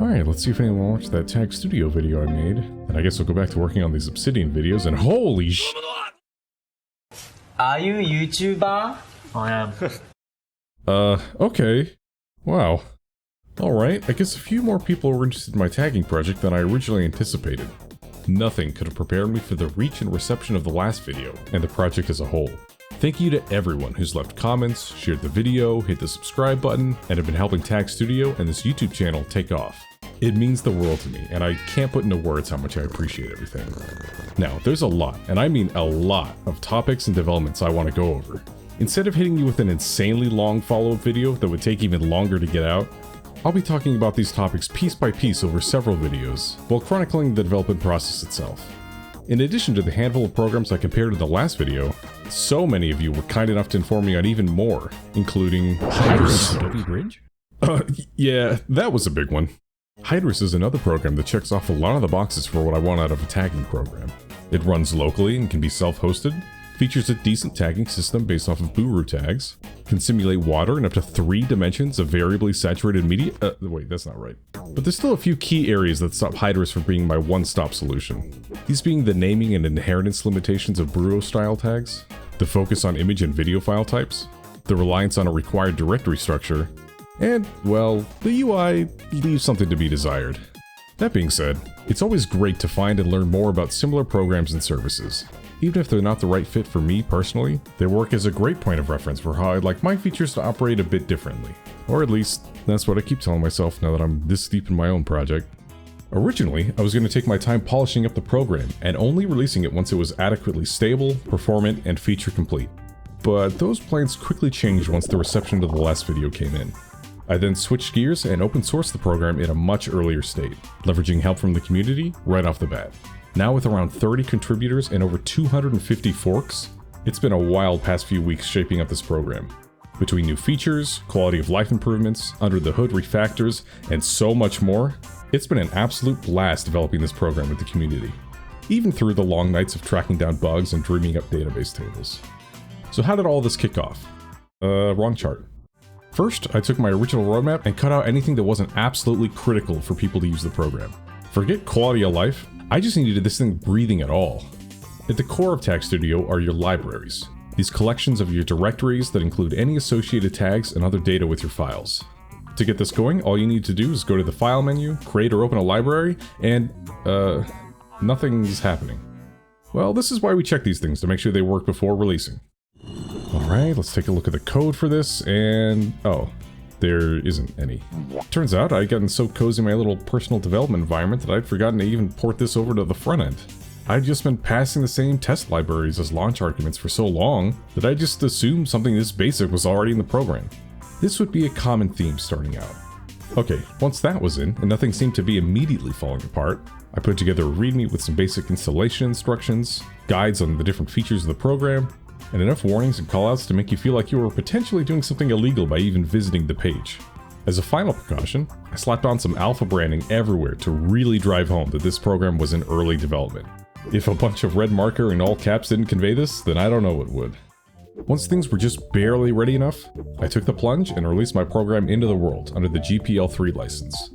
Alright, let's see if anyone watched that TagStudio video I made. And I guess we'll go back to working on these Obsidian videos, and holy sh... Are you YouTuber? I am. Okay. Wow. Alright, I guess a few more people were interested in my tagging project than I originally anticipated. Nothing could have prepared me for the reach and reception of the last video, and the project as a whole. Thank you to everyone who's left comments, shared the video, hit the subscribe button, and have been helping TagStudio and this YouTube channel take off. It means the world to me, and I can't put into words how much I appreciate everything. Now, there's a lot, and I mean a lot, of topics and developments I want to go over. Instead of hitting you with an insanely long follow-up video that would take even longer to get out, I'll be talking about these topics piece by piece over several videos, while chronicling the development process itself. In addition to the handful of programs I compared to the last video, so many of you were kind enough to inform me on even more, including HYDRUS. Adobe Bridge? Yeah, that was a big one. HYDRUS is another program that checks off a lot of the boxes for what I want out of a tagging program. It runs locally and can be self-hosted, features a decent tagging system based off of Buru tags, can simulate water in up to 3 dimensions of variably saturated media. Wait, that's not right. But there's still a few key areas that stop HYDRUS from being my one-stop solution. These being the naming and inheritance limitations of Buru-style tags, the focus on image and video file types, the reliance on a required directory structure, and, well, the UI leaves something to be desired. That being said, it's always great to find and learn more about similar programs and services. Even if they're not the right fit for me personally, they work as a great point of reference for how I'd like my features to operate a bit differently. Or at least, that's what I keep telling myself now that I'm this deep in my own project. Originally, I was going to take my time polishing up the program and only releasing it once it was adequately stable, performant, and feature complete. But those plans quickly changed once the reception to the last video came in. I then switched gears and open sourced the program in a much earlier state, leveraging help from the community right off the bat. Now with around 30 contributors and over 250 forks, it's been a wild past few weeks shaping up this program. Between new features, quality of life improvements, under the hood refactors, and so much more, it's been an absolute blast developing this program with the community. Even through the long nights of tracking down bugs and dreaming up database tables. So how did all this kick off? Wrong chart. First, I took my original roadmap and cut out anything that wasn't absolutely critical for people to use the program. Forget quality of life, I just needed this thing breathing at all. At the core of TagStudio are your libraries. These collections of your directories that include any associated tags and other data with your files. To get this going, all you need to do is go to the File menu, create or open a library, and, nothing's happening. Well, this is why we check these things, to make sure they work before releasing. Alright, let's take a look at the code for this, and... oh. There isn't any. Turns out I'd gotten so cozy in my little personal development environment that I'd forgotten to even port this over to the front end. I'd just been passing the same test libraries as launch arguments for so long that I just assumed something this basic was already in the program. This would be a common theme starting out. Okay, once that was in, and nothing seemed to be immediately falling apart, I put together a readme with some basic installation instructions, guides on the different features of the program, and enough warnings and callouts to make you feel like you were potentially doing something illegal by even visiting the page. As a final precaution, I slapped on some alpha branding everywhere to really drive home that this program was in early development. If a bunch of red marker in all caps didn't convey this, then I don't know what would. Once things were just barely ready enough, I took the plunge and released my program into the world under the GPL3 license.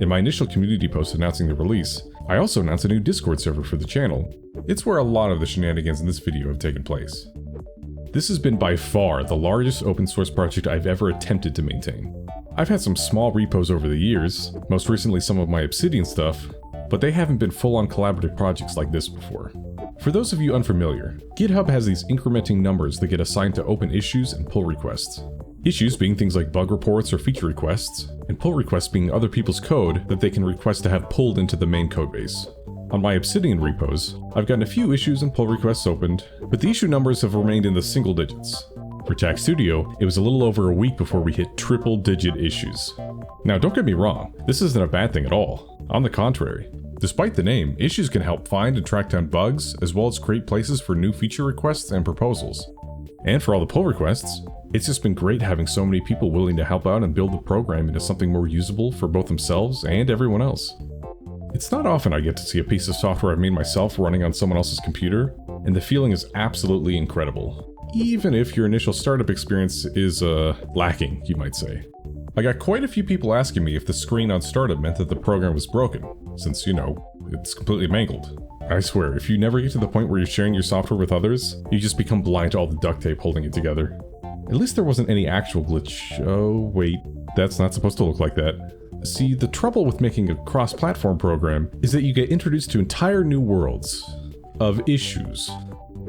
In my initial community post announcing the release, I also announced a new Discord server for the channel. It's where a lot of the shenanigans in this video have taken place. This has been by far the largest open source project I've ever attempted to maintain. I've had some small repos over the years, most recently some of my Obsidian stuff, but they haven't been full-on collaborative projects like this before. For those of you unfamiliar, GitHub has these incrementing numbers that get assigned to open issues and pull requests. Issues being things like bug reports or feature requests, and pull requests being other people's code that they can request to have pulled into the main codebase. On my Obsidian repos, I've gotten a few issues and pull requests opened, but the issue numbers have remained in the single digits. For TagStudio, it was a little over a week before we hit triple-digit issues. Now don't get me wrong, this isn't a bad thing at all. On the contrary. Despite the name, issues can help find and track down bugs, as well as create places for new feature requests and proposals. And for all the pull requests, it's just been great having so many people willing to help out and build the program into something more usable for both themselves and everyone else. It's not often I get to see a piece of software I've made myself running on someone else's computer, and the feeling is absolutely incredible. Even if your initial startup experience is, lacking, you might say. I got quite a few people asking me if the screen on startup meant that the program was broken, since, you know, it's completely mangled. I swear, if you never get to the point where you're sharing your software with others, you just become blind to all the duct tape holding it together. At least there wasn't any actual glitch. Oh, wait, that's not supposed to look like that. See, the trouble with making a cross-platform program is that you get introduced to entire new worlds of issues.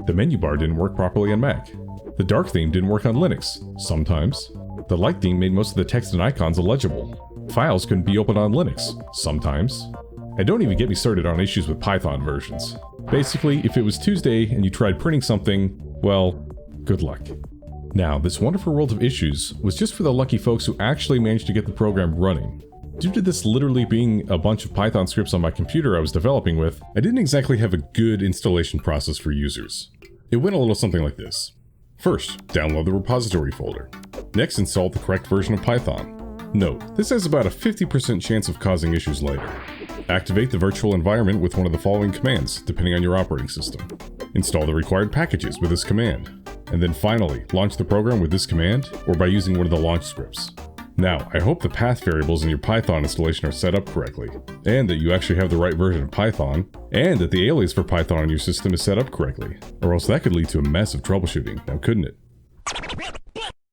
The menu bar didn't work properly on Mac. The dark theme didn't work on Linux, sometimes. The light theme made most of the text and icons illegible. Files couldn't be opened on Linux, sometimes. And don't even get me started on issues with Python versions. Basically, if it was Tuesday and you tried printing something, well, good luck. Now, this wonderful world of issues was just for the lucky folks who actually managed to get the program running. Due to this literally being a bunch of Python scripts on my computer I was developing with, I didn't exactly have a good installation process for users. It went a little something like this. First, download the repository folder. Next, install the correct version of Python. Note, this has about a 50% chance of causing issues later. Activate the virtual environment with one of the following commands, depending on your operating system. Install the required packages with this command. And then finally, launch the program with this command, or by using one of the launch scripts. Now, I hope the path variables in your Python installation are set up correctly, and that you actually have the right version of Python, and that the alias for Python on your system is set up correctly, or else that could lead to a mess of troubleshooting, now couldn't it?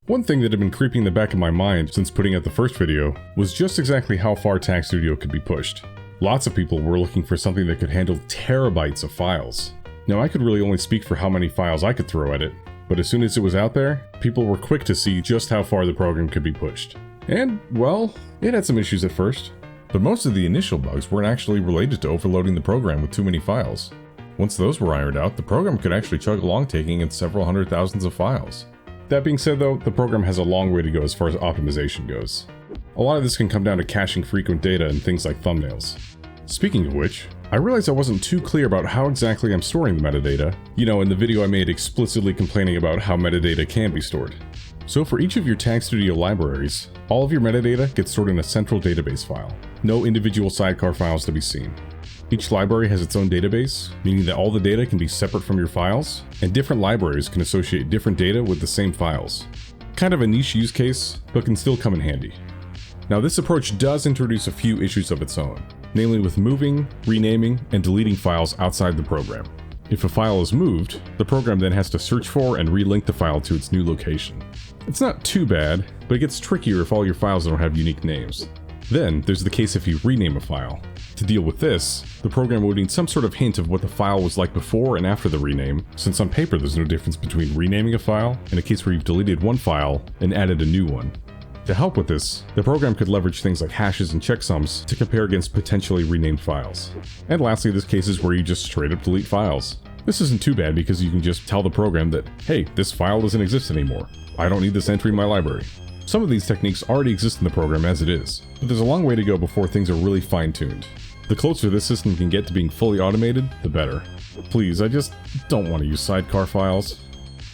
One thing that had been creeping in the back of my mind since putting out the first video was just exactly how far TagStudio could be pushed. Lots of people were looking for something that could handle terabytes of files. Now, I could really only speak for how many files I could throw at it, but as soon as it was out there, people were quick to see just how far the program could be pushed. And, well, it had some issues at first, but most of the initial bugs weren't actually related to overloading the program with too many files. Once those were ironed out, the program could actually chug along, taking in several hundred thousands of files. That being said though, the program has a long way to go as far as optimization goes. A lot of this can come down to caching frequent data and things like thumbnails. Speaking of which, I realized I wasn't too clear about how exactly I'm storing the metadata, you know, in the video I made explicitly complaining about how metadata can be stored. So for each of your TagStudio libraries, all of your metadata gets stored in a central database file. No individual sidecar files to be seen. Each library has its own database, meaning that all the data can be separate from your files, and different libraries can associate different data with the same files. Kind of a niche use case, but can still come in handy. Now this approach does introduce a few issues of its own, namely with moving, renaming, and deleting files outside the program. If a file is moved, the program then has to search for and relink the file to its new location. It's not too bad, but it gets trickier if all your files don't have unique names. Then, there's the case if you rename a file. To deal with this, the program would need some sort of hint of what the file was like before and after the rename, since on paper there's no difference between renaming a file and a case where you've deleted one file and added a new one. To help with this, the program could leverage things like hashes and checksums to compare against potentially renamed files. And lastly, there's cases where you just straight up delete files. This isn't too bad because you can just tell the program that, hey, this file doesn't exist anymore. I don't need this entry in my library. Some of these techniques already exist in the program as it is, but there's a long way to go before things are really fine-tuned. The closer this system can get to being fully automated, the better. Please, I just don't want to use sidecar files.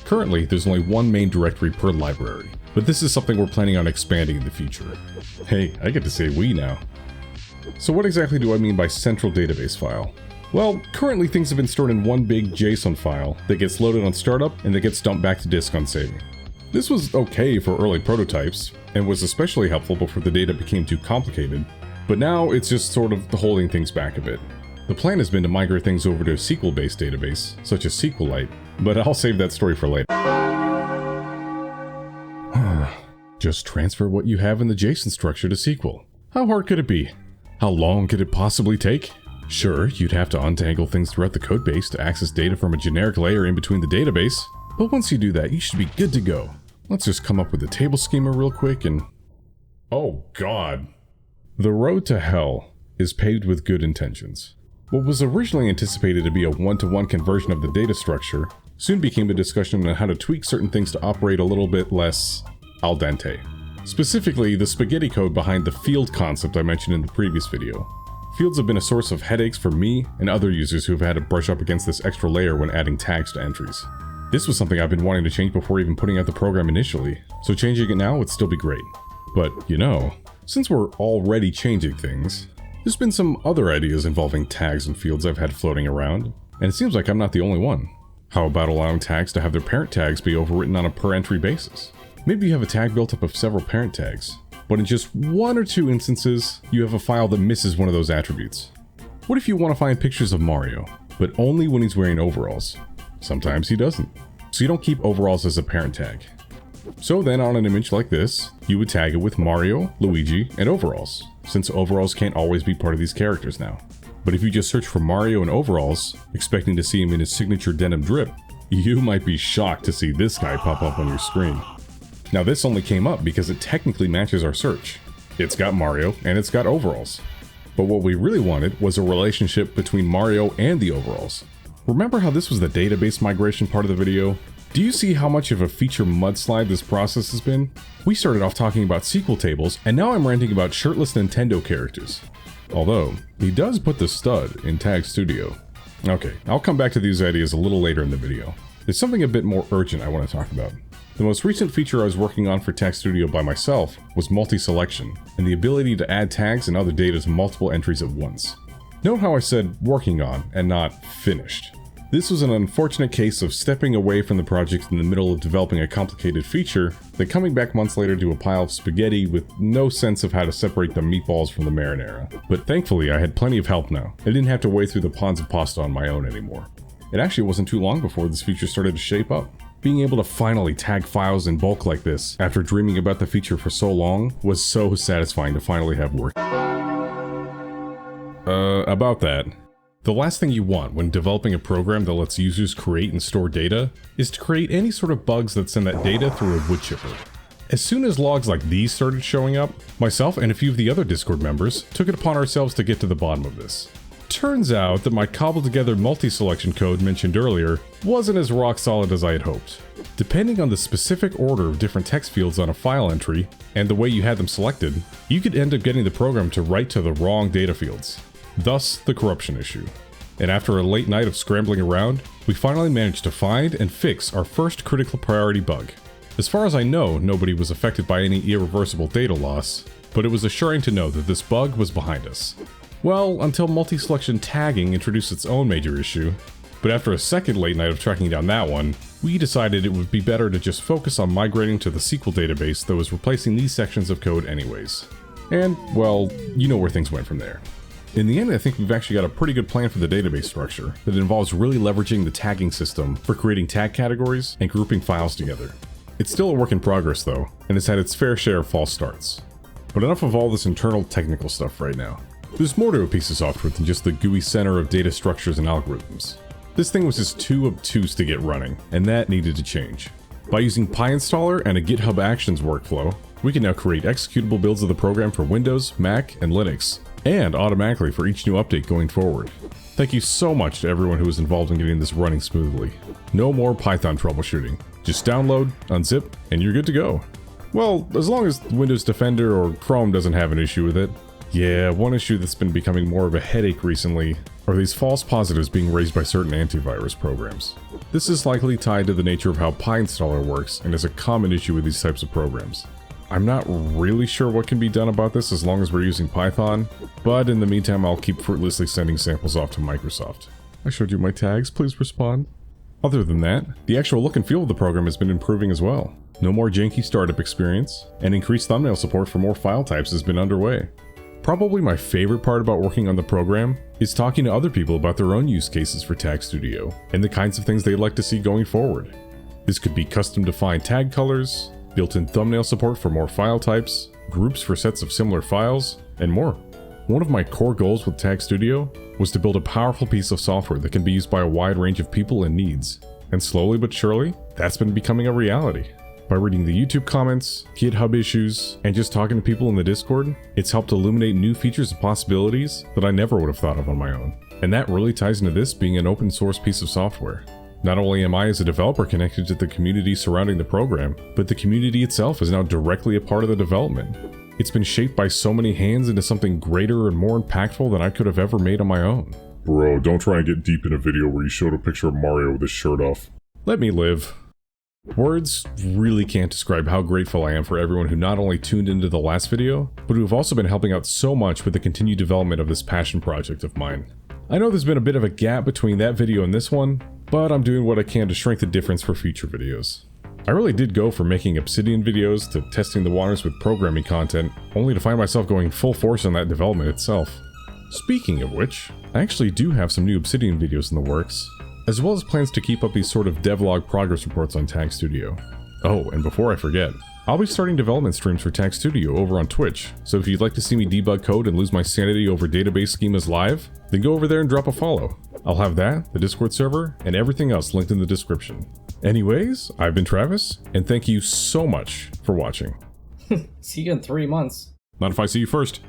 Currently, there's only one main directory per library, but this is something we're planning on expanding in the future. Hey, I get to say we now. So what exactly do I mean by central database file? Well, currently things have been stored in one big JSON file that gets loaded on startup and that gets dumped back to disk on saving. This was okay for early prototypes, and was especially helpful before the data became too complicated, but now it's just sort of holding things back a bit. The plan has been to migrate things over to a SQL-based database, such as SQLite, but I'll save that story for later. Just transfer what you have in the JSON structure to SQL. How hard could it be? How long could it possibly take? Sure, you'd have to untangle things throughout the codebase to access data from a generic layer in between the database, but once you do that, you should be good to go. Let's just come up with a table schema real quick and... Oh god. The road to hell is paved with good intentions. What was originally anticipated to be a one-to-one conversion of the data structure soon became a discussion on how to tweak certain things to operate a little bit less al dente. Specifically, the spaghetti code behind the field concept I mentioned in the previous video. Fields have been a source of headaches for me and other users who've had to brush up against this extra layer when adding tags to entries. This was something I've been wanting to change before even putting out the program initially, so changing it now would still be great. But, you know, since we're already changing things, there's been some other ideas involving tags and fields I've had floating around, and it seems like I'm not the only one. How about allowing tags to have their parent tags be overwritten on a per entry basis? Maybe you have a tag built up of several parent tags, but in just 1 or 2 instances, you have a file that misses one of those attributes. What if you want to find pictures of Mario, but only when he's wearing overalls? Sometimes he doesn't. So you don't keep overalls as a parent tag. So then on an image like this, you would tag it with Mario, Luigi, and overalls, since overalls can't always be part of these characters now. But if you just search for Mario in overalls, expecting to see him in his signature denim drip, you might be shocked to see this guy pop up on your screen. Now this only came up because it technically matches our search. It's got Mario and it's got overalls. But what we really wanted was a relationship between Mario and the overalls. Remember how this was the database migration part of the video? Do you see how much of a feature mudslide this process has been? We started off talking about SQL tables, and now I'm ranting about shirtless Nintendo characters. Although, he does put the stud in TagStudio. Okay, I'll come back to these ideas a little later in the video. There's something a bit more urgent I want to talk about. The most recent feature I was working on for TagStudio by myself was multi-selection, and the ability to add tags and other data to multiple entries at once. Note how I said working on and not finished. This was an unfortunate case of stepping away from the project in the middle of developing a complicated feature, then coming back months later to a pile of spaghetti with no sense of how to separate the meatballs from the marinara. But thankfully I had plenty of help now. I didn't have to wade through the ponds of pasta on my own anymore. It actually wasn't too long before this feature started to shape up. Being able to finally tag files in bulk like this, after dreaming about the feature for so long, was so satisfying to finally have work. About that. The last thing you want when developing a program that lets users create and store data is to create any sort of bugs that send that data through a wood chipper. As soon as logs like these started showing up, myself and a few of the other Discord members took it upon ourselves to get to the bottom of this. Turns out that my cobbled together multi-selection code mentioned earlier wasn't as rock solid as I had hoped. Depending on the specific order of different text fields on a file entry and the way you had them selected, you could end up getting the program to write to the wrong data fields. Thus, the corruption issue. And after a late night of scrambling around, we finally managed to find and fix our first critical priority bug. As far as I know, nobody was affected by any irreversible data loss, but it was assuring to know that this bug was behind us. Well, until multi-selection tagging introduced its own major issue, but after a second late night of tracking down that one, we decided it would be better to just focus on migrating to the SQL database that was replacing these sections of code anyways. And, well, you know where things went from there. In the end, I think we've actually got a pretty good plan for the database structure that involves really leveraging the tagging system for creating tag categories and grouping files together. It's still a work in progress though, and it's had its fair share of false starts. But enough of all this internal technical stuff right now. There's more to a piece of software than just the GUI center of data structures and algorithms. This thing was just too obtuse to get running, and that needed to change. By using PyInstaller and a GitHub Actions workflow, we can now create executable builds of the program for Windows, Mac, and Linux, and automatically for each new update going forward. Thank you so much to everyone who was involved in getting this running smoothly. No more Python troubleshooting. Just download, unzip, and you're good to go. Well, as long as Windows Defender or Chrome doesn't have an issue with it. Yeah, one issue that's been becoming more of a headache recently are these false positives being raised by certain antivirus programs. This is likely tied to the nature of how PyInstaller works and is a common issue with these types of programs. I'm not really sure what can be done about this as long as we're using Python, but in the meantime I'll keep fruitlessly sending samples off to Microsoft. I showed you my tags, please respond. Other than that, the actual look and feel of the program has been improving as well. No more janky startup experience, and increased thumbnail support for more file types has been underway. Probably my favorite part about working on the program is talking to other people about their own use cases for TagStudio, and the kinds of things they'd like to see going forward. This could be custom-defined tag colors, built-in thumbnail support for more file types, groups for sets of similar files, and more. One of my core goals with TagStudio was to build a powerful piece of software that can be used by a wide range of people and needs. And slowly but surely, that's been becoming a reality. By reading the YouTube comments, GitHub issues, and just talking to people in the Discord, it's helped illuminate new features and possibilities that I never would have thought of on my own. And that really ties into this being an open source piece of software. Not only am I as a developer connected to the community surrounding the program, but the community itself is now directly a part of the development. It's been shaped by so many hands into something greater and more impactful than I could have ever made on my own. Bro, don't try and get deep in a video where you showed a picture of Mario with his shirt off. Let me live. Words really can't describe how grateful I am for everyone who not only tuned into the last video, but who have also been helping out so much with the continued development of this passion project of mine. I know there's been a bit of a gap between that video and this one, but I'm doing what I can to shrink the difference for future videos. I really did go from making Obsidian videos to testing the waters with programming content, only to find myself going full force on that development itself. Speaking of which, I actually do have some new Obsidian videos in the works, as well as plans to keep up these sort of devlog progress reports on TagStudio. Oh, and before I forget, I'll be starting development streams for TagStudio over on Twitch, so if you'd like to see me debug code and lose my sanity over database schemas live, then go over there and drop a follow. I'll have that, the Discord server, and everything else linked in the description. Anyways, I've been Travis, and thank you so much for watching. See you in 3 months. Not if I see you first.